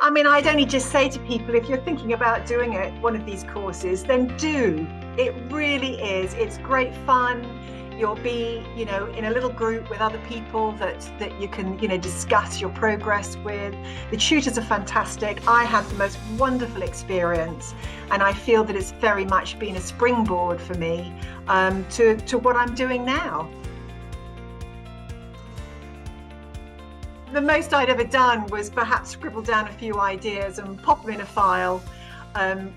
I mean, I'd only just say to people, if you're thinking about doing one of these courses, then do. It really is. It's great fun. You'll be, in a little group with other people that you can, discuss your progress with. The tutors are fantastic. I had the most wonderful experience, and I feel that it's very much been a springboard for me to what I'm doing now. The most I'd ever done was perhaps scribble down a few ideas and pop them in a file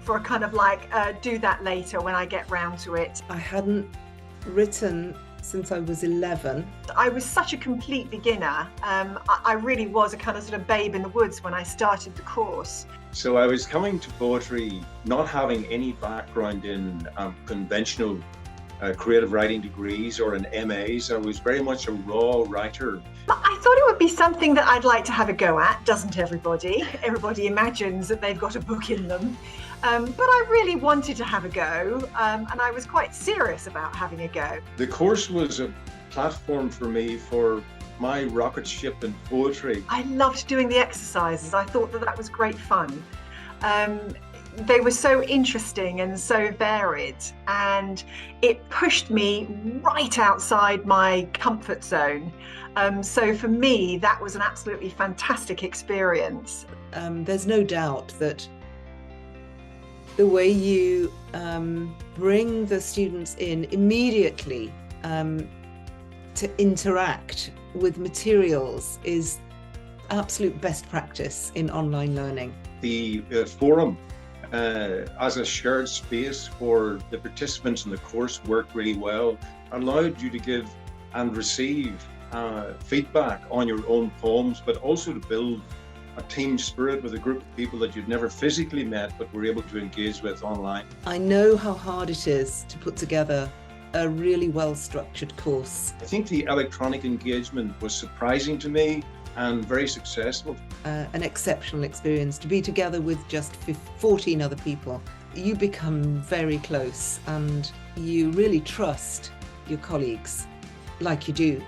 for a kind of do that later when I get round to it. I hadn't written since I was 11. I was such a complete beginner. I really was a kind of sort of babe in the woods when I started the course. So I was coming to poetry not having any background in conventional creative writing degrees or in MAs. I was very much a raw writer. I thought it would be something that I'd like to have a go at, doesn't everybody? Everybody imagines that they've got a book in them. But I really wanted to have a go, and I was quite serious about having a go. The course was a platform for me for my rocket ship in poetry. I loved doing the exercises. I thought that was great fun. They were so interesting and so varied, and it pushed me right outside my comfort zone. So for me, that was an absolutely fantastic experience. There's no doubt that the way you bring the students in immediately to interact with materials is absolute best practice in online learning. The forum as a shared space for the participants in the course worked really well, allowed you to give and receive feedback on your own poems, but also to build a team spirit with a group of people that you'd never physically met but were able to engage with online. I know how hard it is to put together a really well-structured course. I think the electronic engagement was surprising to me and very successful. An exceptional experience to be together with just 14 other people. You become very close and you really trust your colleagues like you do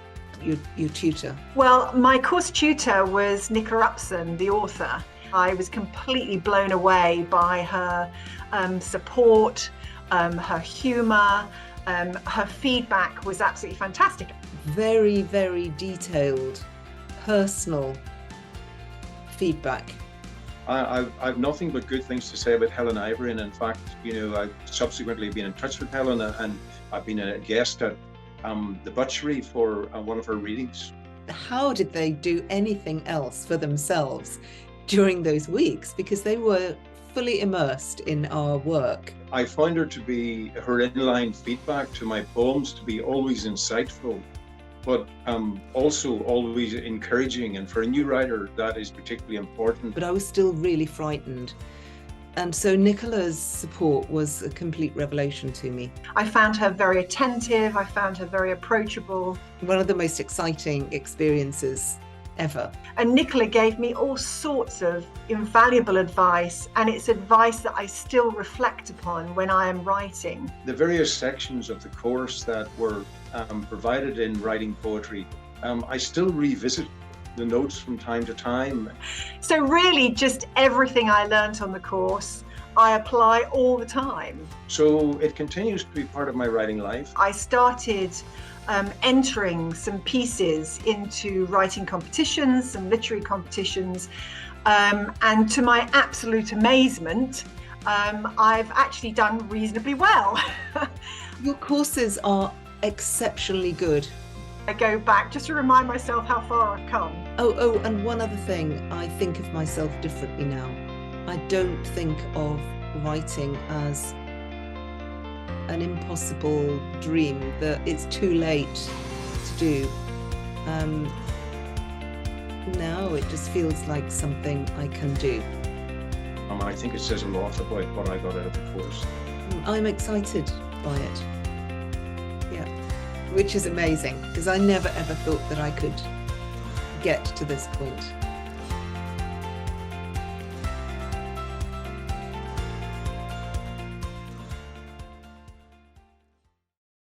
your tutor. Well, my course tutor was Nicola Upson, the author. I was completely blown away by her support, her humour, her feedback was absolutely fantastic. Very, very detailed, personal feedback. I've nothing but good things to say about Helen Ivory, and in fact, I've subsequently been in touch with Helen, and I've been a guest at the butchery for one of her readings. How did they do anything else for themselves during those weeks? Because they were fully immersed in our work. I found her inline feedback to my poems to be always insightful, but also always encouraging, and for a new writer that is particularly important. But I was still really frightened, and so Nicola's support was a complete revelation to me. I found her very attentive, I found her very approachable. One of the most exciting experiences ever. And Nicola gave me all sorts of invaluable advice, and it's advice that I still reflect upon when I am writing. The various sections of the course that were provided in writing poetry, I still revisit the notes from time to time. So really just everything I learnt on the course, I apply all the time. So it continues to be part of my writing life. I started entering some pieces into writing competitions, some literary competitions, and to my absolute amazement, I've actually done reasonably well. Your courses are exceptionally good. I go back just to remind myself how far I've come. Oh, and one other thing, I think of myself differently now. I don't think of writing as an impossible dream, that it's too late to do. Now it just feels like something I can do. I think it says a lot about what I got out of the course. I'm excited by it. Yeah, which is amazing, because I never ever thought that I could get to this point.